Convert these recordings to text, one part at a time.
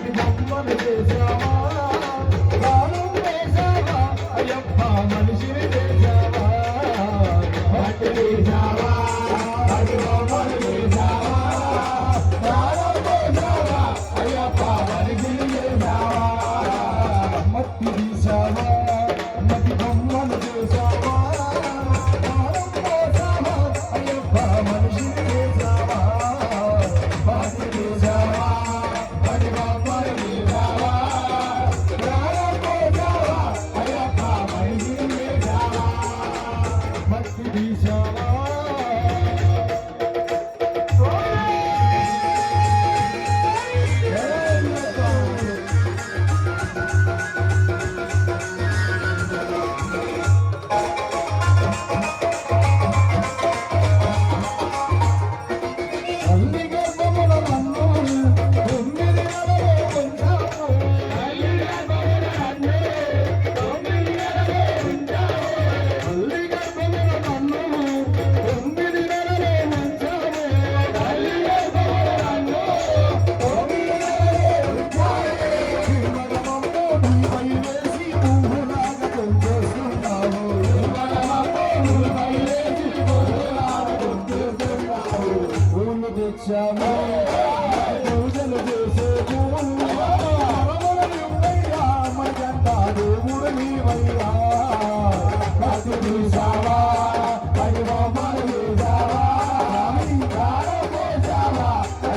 మట్టి బొమ్మను చేశావా ప్రాణం వేశావా అయ్యప్ప మనిషిని చేశావా మట్టి చేశావా మట్టి బొమ్మను చేశావా ప్రాణం వేశావా అయ్యప్ప మనిషిని చేశావా మట్టి తీశావా మట్టి బొమ్మను చేశావా ప్రాణం వేశావా అయ్యప్ప మనిషిని చేశావా మట్టి తీశావా మట్టి బొమ్మను చేశావా ప్రాణం వేశావా అయ్యప్ప మనిషిని చేశావా మట్టి తీశావా తెచ్చాము పూజలు చేసే పూలయ్యా మజంట దేవుడు నీవయ్యా మతి తీసావా పది బొమ్మలు చేసావా చేసావా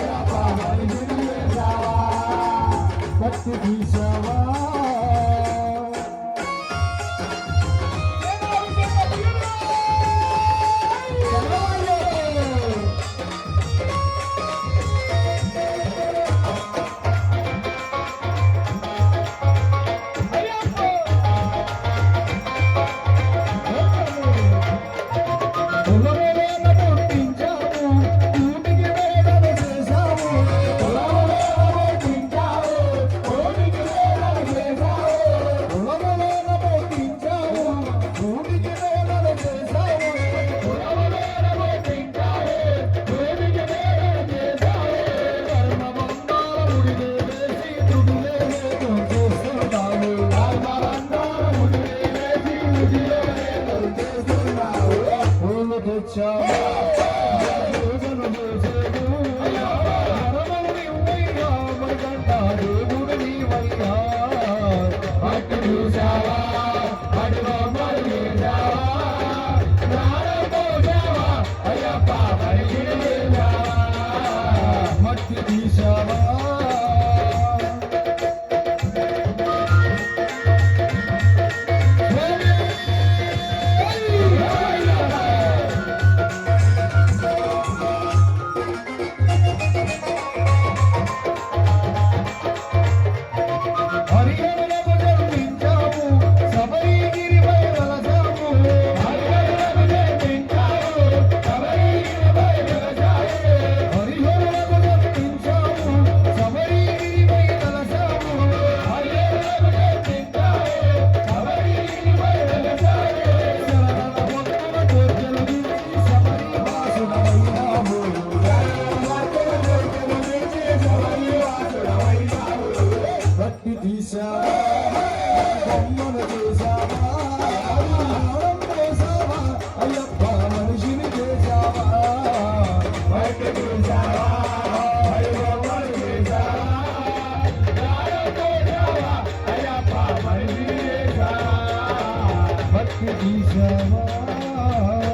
అయ్యప్ప మనిషిని చేసావా మతి తీసావా Java